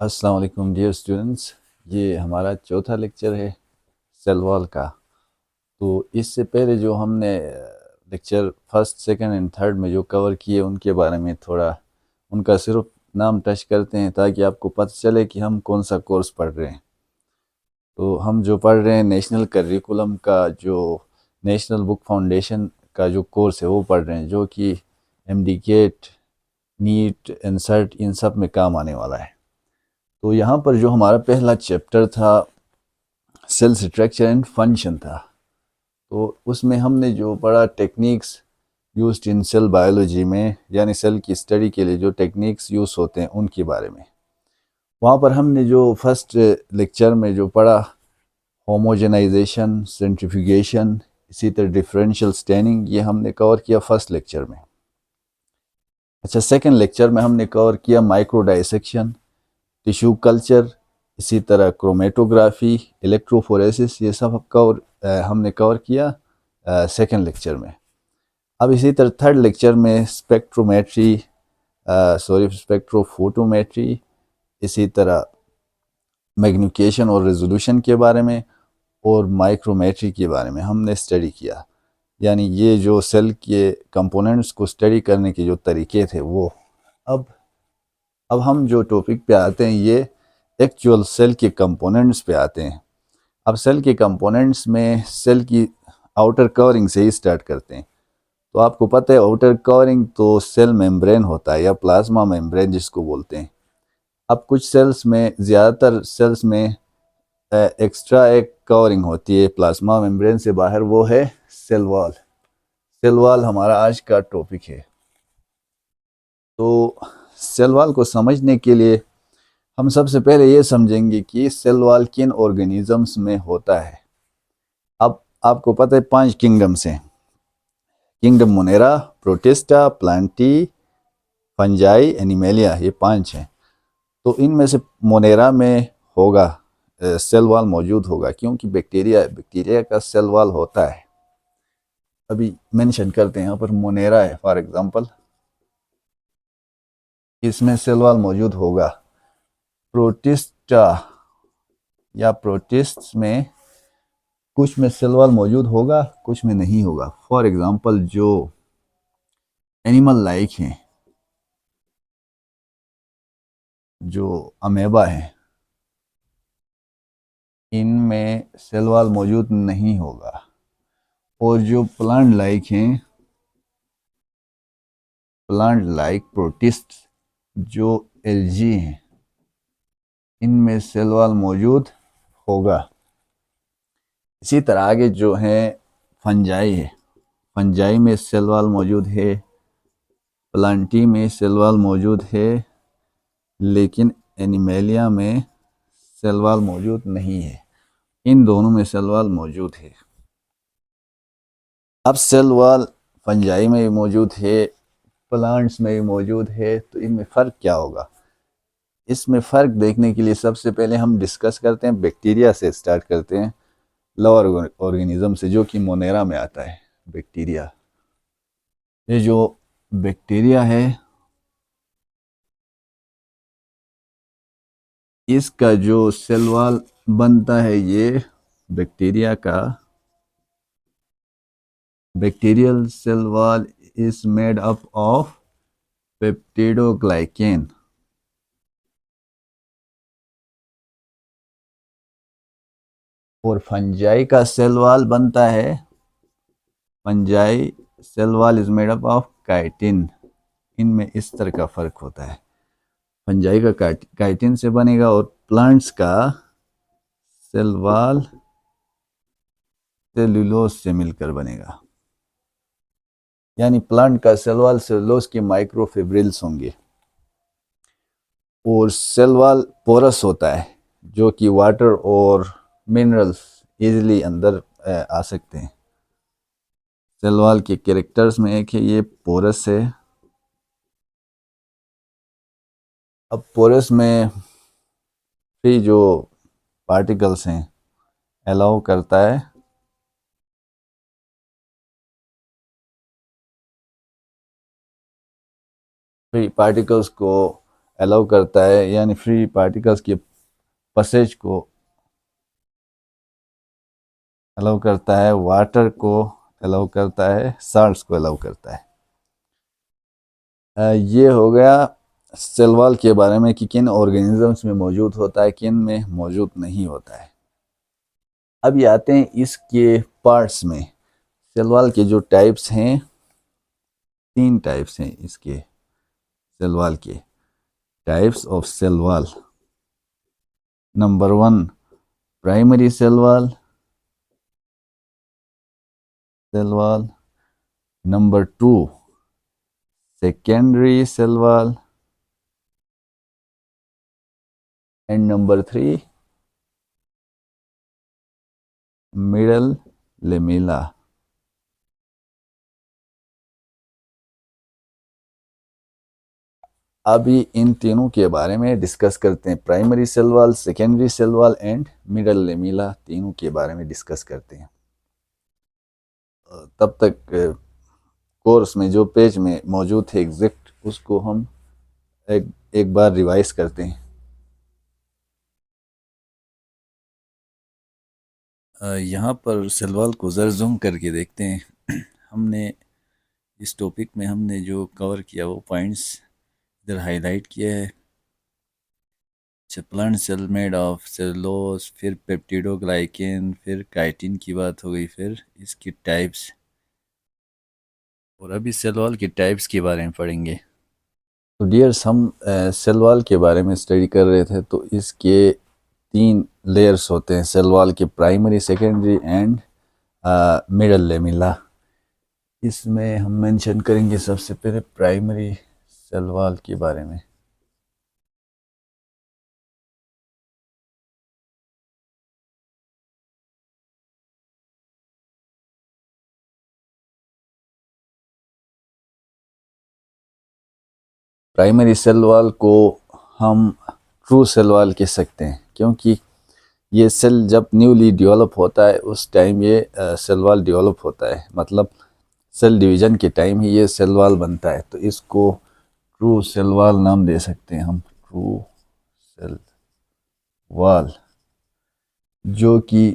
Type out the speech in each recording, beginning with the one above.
अस्सलाम वालेकुम dear students. ये हमारा चौथा लेक्चर है सेल वॉल का। तो इससे पहले जो हमने lecture first second and third में जो कवर किए उनके बारे में थोड़ा उनका सिर्फ नाम टच करते हैं ताकि आपको पता चले कि हम कौन सा कोर्स पढ़ रहे हैं। तो हम जो पढ़ रहे हैं नेशनल करिकुलम का जो नेशनल बुक फाउंडेशन का जो कोर्स है वो पढ़ रहे हैं, जो कि एमडीकेट, नीट, एनसर्ट इन सब में काम आने वाला है। तो यहाँ पर जो हमारा पहला चैप्टर था सेल स्ट्रक्चर एंड फंक्शन था, तो उसमें हमने जो पढ़ा techniques used in cell biology में, यानी सेल की स्टडी के लिए जो टेक्निक्स यूज़ होते हैं उनके बारे में। वहाँ पर हमने जो फर्स्ट लेक्चर में जो पढ़ा होमोजेनाइजेशन, सेंट्रीफ्यूगेशन, इसी तरह डिफरेंशियल स्टैनिंग, ये हमने कवर किया फर्स्ट लेक्चर में। अच्छा, सेकंड लेक्चर में हमने कवर किया माइक्रो डाइसेक्शन, टिश्यू कल्चर, इसी तरह क्रोमेटोग्राफी, इलेक्ट्रोफोरेसिस, ये सब हमने कवर किया सेकंड लेक्चर में। अब इसी तरह थर्ड लेक्चर में स्पेक्ट्रोफोटोमेट्री, इसी तरह मैग्निफिकेशन और रेजोल्यूशन के बारे में और माइक्रोमेट्री के बारे में हमने स्टडी किया। यानी ये जो सेल के कंपोनेंट्स को स्टडी करने के जो तरीके थे वो। अब अब हम जो टॉपिक पे आते हैं ये एक्चुअल सेल के कंपोनेंट्स पे आते हैं। अब सेल के कंपोनेंट्स में सेल की आउटर कवरिंग से ही स्टार्ट करते हैं। तो आपको पता है आउटर कवरिंग तो सेल मेम्ब्रेन होता है या प्लाज्मा मेम्ब्रेन जिसको बोलते हैं। अब कुछ सेल्स में, ज़्यादातर सेल्स में एक्स्ट्रा एक कवरिंग होती है प्लाज्मा मेम्ब्रेन से बाहर, वो है सेल वॉल। सेल वॉल हमारा आज का टॉपिक है। तो सेल वॉल को समझने के लिए हम सबसे पहले ये समझेंगे कि सेल वॉल किन ऑर्गेनिजम्स में होता है। अब आपको पता है 5 किंगडम्स हैं। Kingdom Monera, protista, Plantae, fungi, animalia, ये 5 हैं। तो इनमें से मोनेरा में होगा सेल वॉल मौजूद होगा, क्योंकि बैक्टीरिया का सेल वॉल होता है। अभी मेंशन करते हैं यहाँ पर मोनेरा है फॉर एग्जांपल, इसमें सेल वॉल मौजूद होगा। प्रोटिस्टा या प्रोटिस्ट में कुछ में सेल वॉल मौजूद होगा, कुछ में नहीं होगा। फॉर एग्जांपल जो एनिमल लाइक हैं, जो अमेबा है, इनमें सेल वॉल मौजूद नहीं होगा। और जो प्लांट लाइक हैं, प्लांट लाइक प्रोटिस्ट जो एल्गी हैं, इनमें सेल वॉल मौजूद होगा। इसी तरह आगे जो है फंजाई है, फंजाई में सेल वॉल मौजूद है। प्लांटी में सेल वॉल मौजूद है, लेकिन एनिमेलिया में सेल वॉल मौजूद नहीं है। इन दोनों में सेल वॉल मौजूद है। अब सेल वॉल फंजाई में भी मौजूद है, प्लांट्स में भी मौजूद है, तो इनमें फ़र्क क्या होगा? इसमें फ़र्क देखने के लिए सबसे पहले हम डिस्कस करते हैं, बैक्टीरिया से स्टार्ट करते हैं, लोअर ऑर्गेनिज्म से, जो कि मोनेरा में आता है बैक्टीरिया। ये जो बैक्टीरिया है, इसका जो सेल वॉल बनता है, ये बैक्टीरिया का bacterial cell wall is made up of peptidoglycan. और फंजाई का सेल वॉल बनता है, fungi cell wall is made up of chitin. इनमें इस तरह का फर्क होता है। फंजाई का काइटिन से बनेगा और प्लांट्स का सेल वॉल सेल्यूलोज से मिलकर बनेगा। यानी प्लांट का सेल वॉल सेल्यूलोज के माइक्रोफिब्रिल्स होंगे। और सेल वॉल पोरस होता है, जो कि वाटर और मिनरल्स इजीली अंदर आ सकते हैं। सेल वॉल के कैरेक्टर्स में एक है ये पोरस है। अब पोरस में फ्री जो पार्टिकल्स हैं अलाउ करता है फ्री पार्टिकल्स को अलाउ करता है, यानी फ्री पार्टिकल्स के पैसेज को अलाउ करता है, वाटर को अलाउ करता है, साल्ट्स को अलाउ करता है। ये हो गया सेल वॉल के बारे में कि किन ऑर्गेनिजम्स में मौजूद होता है, किन में मौजूद नहीं होता है। अब ये आते हैं इसके पार्ट्स में। सेल वॉल के जो टाइप्स हैं, 3 टाइप्स हैं इसके सेल वॉल के। Types of cell wall. Number 1 primary cell wall. Number 2 secondary cell wall, and number 3 middle lamella। अभी इन तीनों के बारे में डिस्कस करते हैं। Primary cell wall, secondary cell wall and middle lamella, तीनों के बारे में डिस्कस करते हैं। तब तक कोर्स में जो पेज में मौजूद है एग्जैक्ट, उसको हम एक बार रिवाइज करते हैं। यहाँ पर सेल वॉल को ज़रा जूम करके देखते हैं। हमने इस टॉपिक में हमने जो कवर किया वो पॉइंट्स इधर हाईलाइट किया है। अच्छा, plant cell made of cellulose, फिर पेप्टिडोग्लाइकेन, फिर काइटिन की बात हो गई, फिर इसकी टाइप्स, और अभी सेल वॉल के टाइप्स के बारे में पढ़ेंगे। तो डियर्स, हम सेल वॉल के बारे में स्टडी कर रहे थे। तो इसके 3 लेयर्स होते हैं सेल वॉल के, primary, secondary and middle lamella. इसमें हम मेंशन करेंगे सबसे पहले प्राइमरी सेल वॉल के बारे में। प्राइमरी सेल वॉल को हम ट्रू सेल वॉल कह सकते हैं, क्योंकि ये सेल जब न्यूली डेवलप होता है उस टाइम ये सेल वॉल डेवलप होता है, मतलब सेल डिवीजन के टाइम ही ये सेल वॉल बनता है। तो इसको ट्रू सेल वॉल नाम दे सकते हैं हम, ट्रू सेल वॉल, जो कि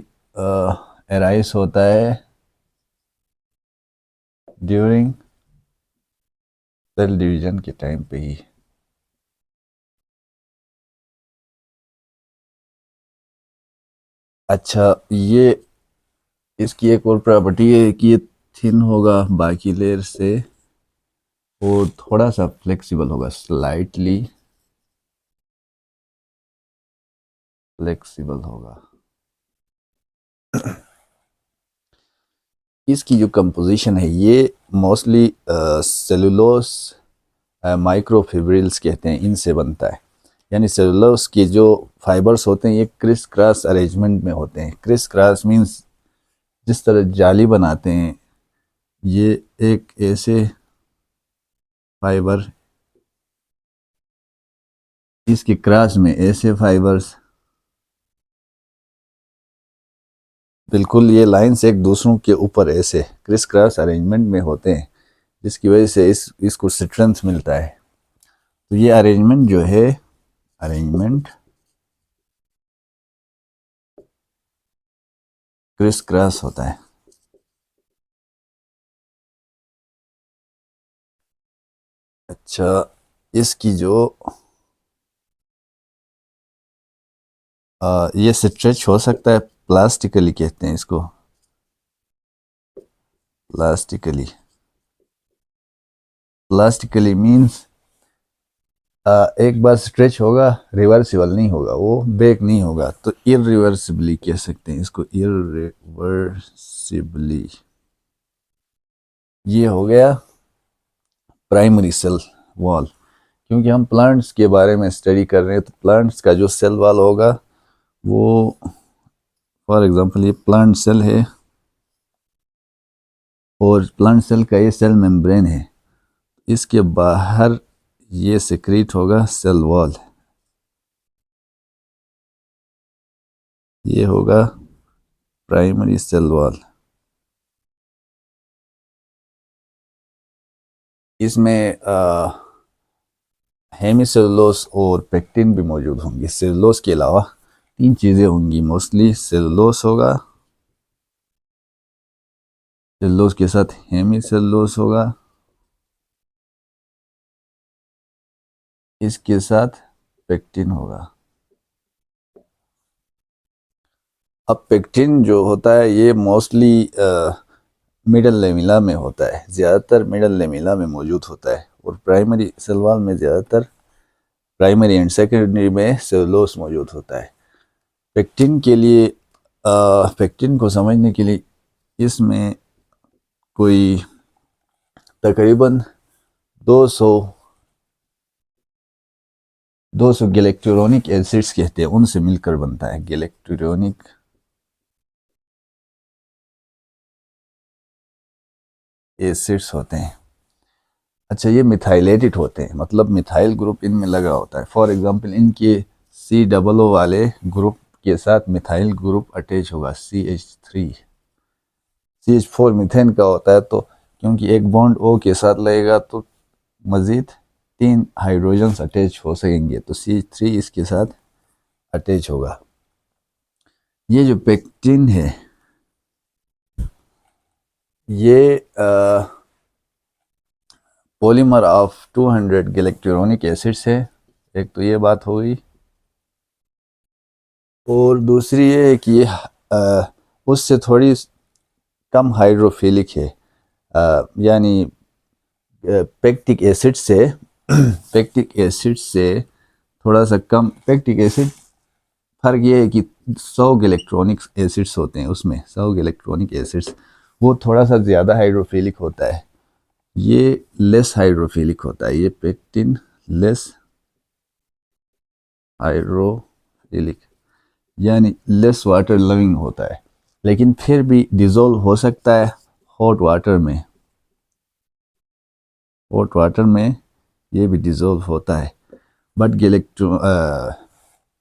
एराइज होता है ड्यूरिंग सेल डिवीजन के टाइम पे ही। अच्छा, ये इसकी एक और प्रॉपर्टी है कि ये थिन होगा बाकी लेयर से, और थोड़ा सा फ्लेक्सिबल होगा, स्लाइटली फ्लेक्सिबल होगा। इसकी जो कंपोजिशन है ये मोस्टली सेलुलोस माइक्रोफिब्रिल्स कहते हैं, इनसे बनता है। यानी सेलुलोस के जो फाइबर्स होते हैं ये क्रिस क्रॉस अरेंजमेंट में होते हैं। क्रिस क्रॉस मीन्स जिस तरह जाली बनाते हैं, ये एक ऐसे फाइबर, इसके क्रॉस में ऐसे फाइबर्स, बिल्कुल ये लाइंस एक दूसरों के ऊपर ऐसे क्रिस क्रॉस अरेंजमेंट में होते हैं, जिसकी वजह से इसको स्ट्रेंथ मिलता है। तो ये अरेंजमेंट जो है, अरेंजमेंट क्रिस क्रॉस होता है। अच्छा, इसकी जो ये स्ट्रेच हो सकता है प्लास्टिकली, कहते हैं इसको प्लास्टिकली। प्लास्टिकली मीन्स एक बार स्ट्रेच होगा, रिवर्सिबल नहीं होगा, वो ब्रेक नहीं होगा। तो इरिवर्सिबली कह सकते हैं इसको, इरिवर्सिबली। ये हो गया प्राइमरी सेल वॉल। क्योंकि हम प्लांट्स के बारे में स्टडी कर रहे हैं, तो प्लांट्स का जो सेल वॉल होगा वो, फॉर एग्जांपल ये प्लांट सेल है और प्लांट सेल का ये सेल मेम्ब्रेन है, इसके बाहर ये सिक्रीट होगा सेल वॉल, ये होगा प्राइमरी सेल वॉल। इसमें हेमीसेलुलोस और पेक्टिन भी मौजूद होंगे। सेलुलोस के अलावा 3 चीज़ें होंगी मोस्टली। सेलुलोस होगा, सेलुलोस के साथ हेमीसेलुलोस होगा, इसके साथ पेक्टिन होगा। अब पेक्टिन जो होता है ये मोस्टली मिडल लेमिला में होता है, ज़्यादातर मिडल लेमिला में मौजूद होता है, और प्राइमरी सेल वॉल में ज़्यादातर प्राइमरी एंड सेकेंडरी में सेलुलोस मौजूद होता है। पेक्टिन के लिए पेक्टिन को समझने के लिए इसमें कोई तकरीबन 200 गैलेक्टोरोनिक एसिड्स कहते हैं, उनसे मिलकर बनता है। गैलेक्टोरोनिक एसिड्स होते हैं। अच्छा, ये मिथाइलेटेड होते हैं, मतलब मिथाइल ग्रुप इनमें लगा होता है। फॉर एग्जांपल इनके COO वाले ग्रुप के साथ मिथाइल ग्रुप अटैच होगा, CH3। CH4 मीथेन का होता है, तो क्योंकि एक बॉन्ड O के साथ लगेगा तो मज़ीद 3 हाइड्रोजन्स अटैच हो सकेंगे, तो CH3 इसके साथ अटैच होगा। ये जो पेक्टिन है ये पॉलीमर ऑफ 200 गैलेक्टोरोनिक एसिड्स है। एक तो ये बात हो गई, और दूसरी ये है कि ये उससे थोड़ी कम हाइड्रोफिलिक है, यानी पेक्टिक एसिड से पेक्टिक एसिड से थोड़ा सा कम। पेक्टिक एसिड फर्क ये है कि 100 गैलेक्ट्रॉनिक एसिड्स होते हैं, उसमें 100 गैलेक्ट्रॉनिक एसिड्स, वो थोड़ा सा ज़्यादा हाइड्रोफिलिक होता है, ये लेस हाइड्रोफिलिक होता है। ये पेक्टिन लेस हाइड्रोफिलिक यानी लेस वाटर लविंग होता है, लेकिन फिर भी डिज़ोल्व हो सकता है हॉट वाटर में। हॉट वाटर में ये भी डिज़ोल्व होता है, बट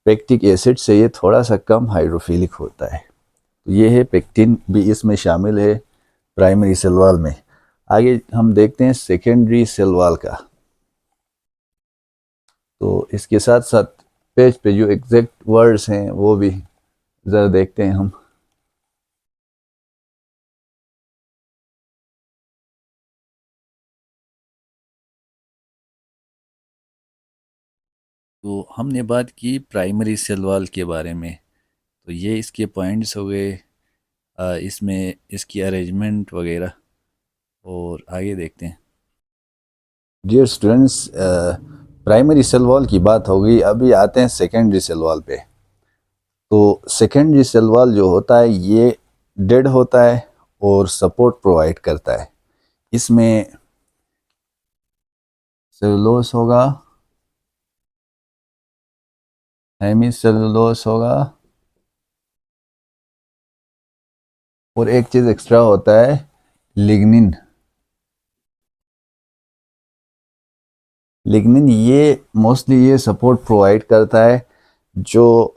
पेक्टिक एसिड से ये थोड़ा सा कम हाइड्रोफिलिक होता है। तो ये है पेक्टिन भी इसमें शामिल है प्राइमरी सेल वॉल में। आगे हम देखते हैं सेकेंडरी सेल वॉल का। तो इसके साथ साथ पेज पे जो एग्जैक्ट वर्ड्स हैं वो भी ज़रा देखते हैं हम। तो हमने बात की प्राइमरी सेल वॉल के बारे में, तो ये इसके पॉइंट्स हो गए, इसमें इसकी अरेंजमेंट वगैरह, और आगे देखते हैं। Dear students, primary cell wall की बात हो गई, अभी आते हैं सेकेंडरी सेल वॉल पे। तो सेकेंडरी सेल वॉल जो होता है ये डेड होता है और सपोर्ट प्रोवाइड करता है। इसमें सेलुलोस होगा, हेमीसेलुलोस होगा, और एक चीज़ एक्स्ट्रा होता है लिग्निन। लिग्निन ये मोस्टली ये सपोर्ट प्रोवाइड करता है जो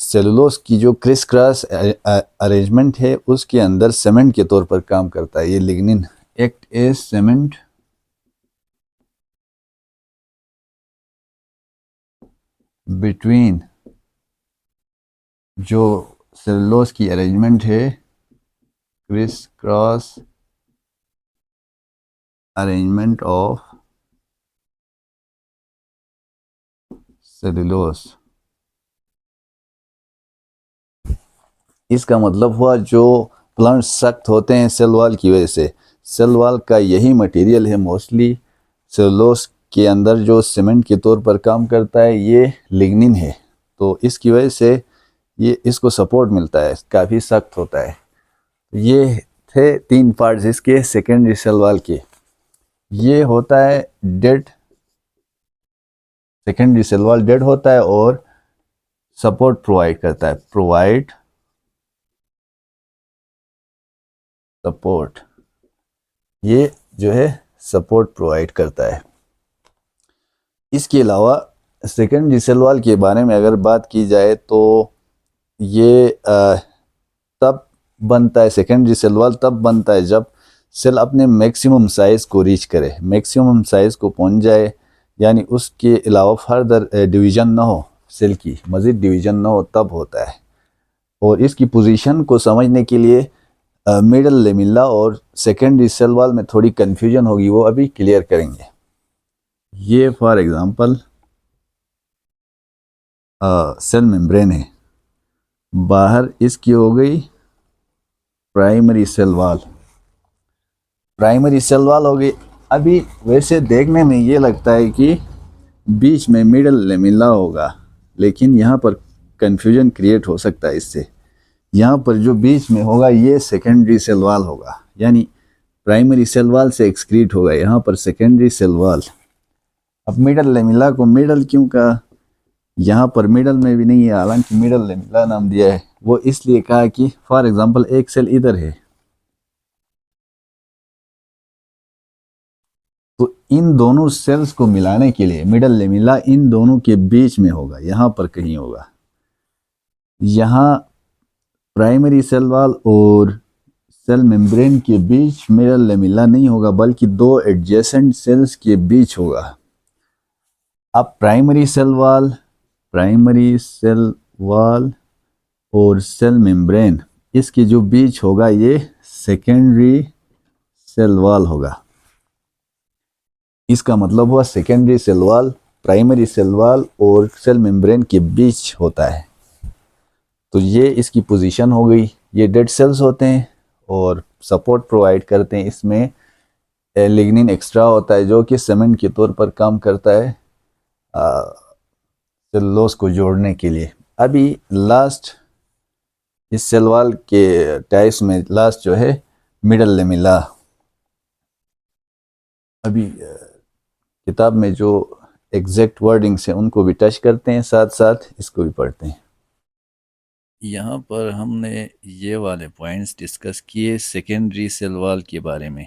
सेलुलोस की जो क्रिस क्रॉस अरेंजमेंट है उसके अंदर सीमेंट के तौर पर काम करता है। ये lignin act as cement between जो सेलुलोस की अरेंजमेंट है, criss cross arrangement of cellulose. इसका मतलब हुआ जो प्लांट सख्त होते हैं सेल वॉल की वजह से, सेल वॉल का यही मटेरियल है मोस्टली सेलुलोस के अंदर जो सीमेंट के तौर पर काम करता है, ये लिग्निन है। तो इसकी वजह से ये इसको सपोर्ट मिलता है, काफ़ी सख्त होता है। ये थे 3 पार्ट्स इसके सेकेंडरी सेल वॉल के। ये होता है dead, secondary cell wall dead होता है और सपोर्ट प्रोवाइड करता है, प्रोवाइड सपोर्ट, ये जो है सपोर्ट प्रोवाइड करता है। इसके अलावा सेकेंडरी सेल वॉल के बारे में अगर बात की जाए तो ये तब बनता है, सेकेंडरी सेल वॉल तब बनता है जब सेल अपने मैक्सिमम साइज़ को रीच करे, मैक्सिमम साइज़ को पहुंच जाए, यानी उसके अलावा फर्दर डिवीज़न ना हो, सेल की मज़ीद डिवीज़न ना हो, तब होता है। और इसकी पोजीशन को समझने के लिए मिडल लेमिला और सेकेंडरी सेल वॉल में थोड़ी कन्फ्यूजन होगी, वो अभी क्लियर करेंगे। ये फॉर एग्ज़ाम्पल सेल मेम्ब्रेन है, बाहर इसकी हो गई primary cell wall, primary cell wall हो गई। अभी वैसे देखने में ये लगता है कि बीच में मिडल लेमिला होगा, लेकिन यहाँ पर कन्फ्यूजन क्रिएट हो सकता है इससे। यहाँ पर जो बीच में होगा ये सेकेंडरी सेल वॉल होगा, यानी प्राइमरी सेल वॉल से एक्सक्रीट होगा, यहाँ पर सेकेंडरी सेल वॉल। अब मिडल लेमिला को मिडल क्यों कहा, यहाँ पर मिडल में भी नहीं है, हालांकि मिडल लेमिला नाम दिया है, वो इसलिए कहा कि फॉर एग्जांपल एक सेल इधर है, तो इन दोनों सेल्स को मिलाने के लिए मिडल लेमिला इन दोनों के बीच में होगा, यहाँ पर कहीं होगा। यहाँ प्राइमरी सेल वॉल और सेल मेम्ब्रेन के बीच मिडल लेमिला नहीं होगा, बल्कि दो एडजेसेंट सेल्स के बीच होगा। अब प्राइमरी सेल वॉल और सेल मेम्ब्रेन, इसके जो बीच होगा ये सेकेंडरी सेल वॉल होगा। इसका मतलब हुआ secondary cell wall primary cell wall और सेल मेम्ब्रेन के बीच होता है। तो ये इसकी पोजीशन हो गई। ये डेड सेल्स होते हैं और सपोर्ट प्रोवाइड करते हैं। इसमें लिग्निन एक्स्ट्रा होता है जो कि सीमेंट के तौर पर काम करता है सेलुलोज को जोड़ने के लिए। अभी लास्ट इस सेल वॉल के टाइप्स में लास्ट जो है मिडल लेमिला। अभी किताब में जो एग्जैक्ट वर्डिंग्स हैं उनको भी टच करते हैं, साथ साथ इसको भी पढ़ते हैं। यहाँ पर हमने ये वाले पॉइंट्स डिस्कस किए सेकेंडरी सेल वॉल के बारे में,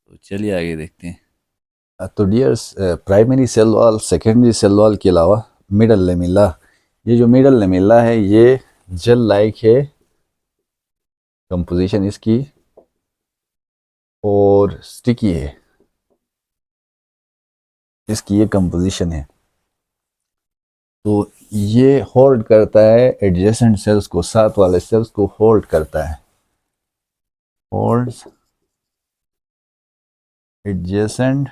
तो चलिए आगे देखते हैं। तो dears, primary cell wall secondary cell wall के अलावा मिडल लेमिला, ये जो मिडल लेमिला है ये जेल लाइक है कंपोजिशन इसकी और स्टिकी है, इसकी ये कंपोजिशन है। तो ये होल्ड करता है एडजेसेंट सेल्स को, साथ वाले सेल्स को होल्ड करता है, होल्ड्स एडजेसेंट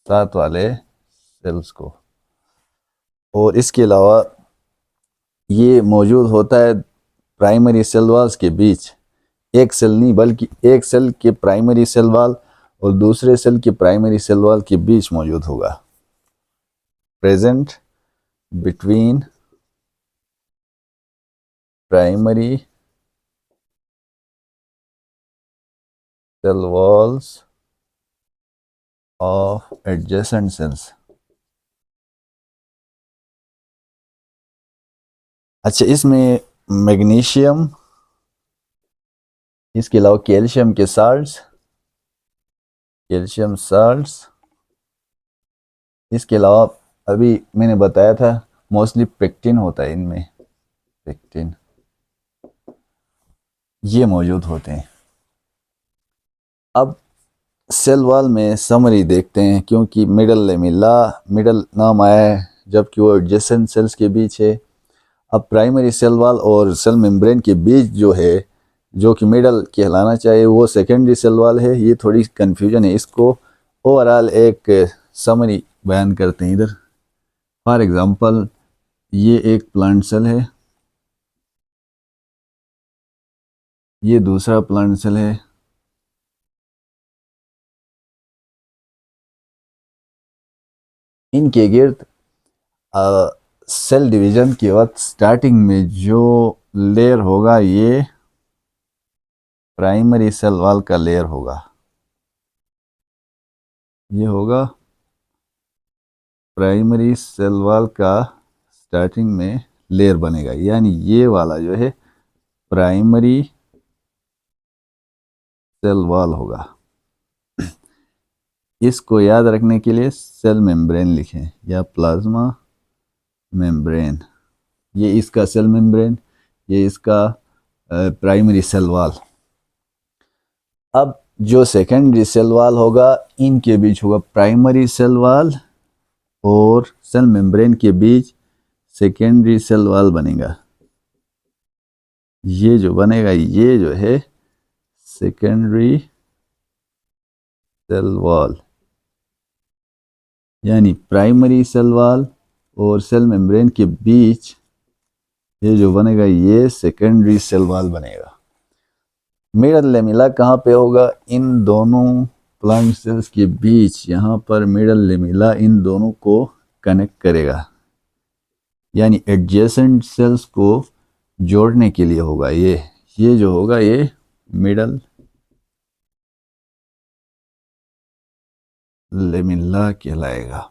साथ वाले सेल्स को। और इसके अलावा ये मौजूद होता है प्राइमरी सेल वॉल्स के बीच, एक सेल नहीं बल्कि एक सेल के प्राइमरी सेल वॉल और दूसरे सेल के प्राइमरी सेल वॉल के बीच मौजूद होगा। Present between primary cell walls of adjacent cells. अच्छा, इसमें मैग्नीशियम, इसके अलावा कैल्शियम के साल्ट्स, कैल्शियम साल्ट्स, इसके अलावा अभी मैंने बताया था मोस्टली पेक्टिन होता है इनमें, पेक्टिन ये मौजूद होते हैं। अब सेल वॉल में समरी देखते हैं, क्योंकि मिडल लेमिला मिडल नाम आया है जबकि वो एडजेसेंट सेल्स के बीच है। अब प्राइमरी सेल वॉल और सेल मेम्ब्रेन के बीच जो है, जो कि मिडल कहलाना चाहिए, वो सेकेंडरी सेल वॉल है। ये थोड़ी कन्फ्यूजन है, इसको ओवरऑल एक समरी बयान करते हैं इधर। फॉर एग्जांपल ये एक प्लांट सेल है, ये दूसरा प्लांट सेल है, इनके गिर्द सेल डिवीजन के वक्त स्टार्टिंग में जो लेयर होगा ये प्राइमरी सेल वॉल का लेयर होगा, ये होगा प्राइमरी सेल वॉल का स्टार्टिंग में लेयर बनेगा, यानी ये वाला जो है प्राइमरी सेल वॉल होगा। इसको याद रखने के लिए सेल मेम्ब्रेन लिखें या प्लाज्मा मेम्ब्रेन। ये इसका सेल मेम्ब्रेन, ये इसका प्राइमरी सेल वॉल। अब जो सेकेंडरी सेल वाल होगा इनके बीच होगा प्राइमरी सेल वाल और सेल मेम्ब्रेन के बीच सेकेंडरी सेल वाल बनेगा। ये जो बनेगा ये जो है सेकेंडरी सेल वॉल, यानी प्राइमरी सेल वॉल और सेल मेम्ब्रेन के बीच ये जो बनेगा ये सेकेंडरी सेल वॉल बनेगा। मिडल लेमिला कहाँ पे होगा? इन दोनों प्लांट सेल्स के बीच, यहाँ पर मिडल लेमिला इन दोनों को कनेक्ट करेगा, यानी एडजेसेंट सेल्स को जोड़ने के लिए होगा। ये जो होगा ये मिडल लेमिला कहलाएगा।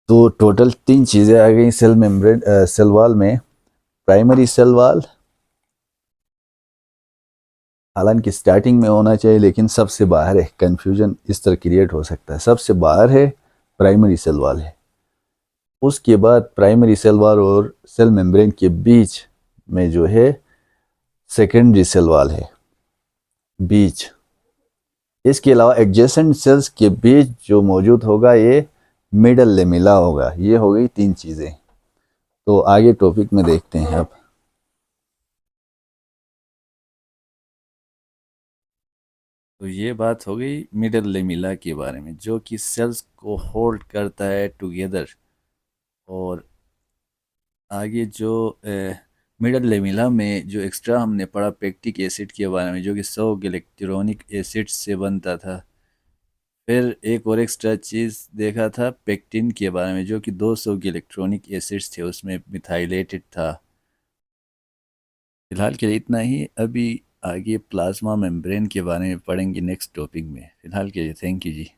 तो टोटल 3 चीज़ें आ गई सेल मेम्ब्रेन सेल वॉल में। प्राइमरी सेल वॉल हालांकि स्टार्टिंग में होना चाहिए लेकिन सबसे बाहर है, कंफ्यूजन इस तरह क्रिएट हो सकता है। सबसे बाहर है प्राइमरी सेल वॉल है, उसके बाद प्राइमरी सेल वॉल और सेल मेम्ब्रेन के बीच में जो है सेकेंडरी सेल वॉल है बीच। इसके अलावा एडजेसेंट सेल्स के बीच जो मौजूद होगा ये मिडल लेमिला होगा। ये हो गई 3 चीज़ें। तो आगे टॉपिक में देखते हैं अब। तो ये बात हो गई मिडल लेमिला के बारे में, जो कि सेल्स को होल्ड करता है टुगेदर। और आगे जो मिडल लेमिला में जो एक्स्ट्रा हमने पढ़ा पेक्टिक एसिड के बारे में, जो कि 100 इलेक्ट्रॉनिक एसिड से बनता था। फिर एक और एक्स्ट्रा चीज़ देखा था पेक्टिन के बारे में, जो कि 200 के इलेक्ट्रॉनिक एसिड्स थे, उसमें मिथाइलेटेड था। फिलहाल के लिए इतना ही। अभी आगे प्लाज्मा मेम्ब्रेन के बारे में पढ़ेंगे नेक्स्ट टॉपिक में। फिलहाल के लिए थैंक यू जी।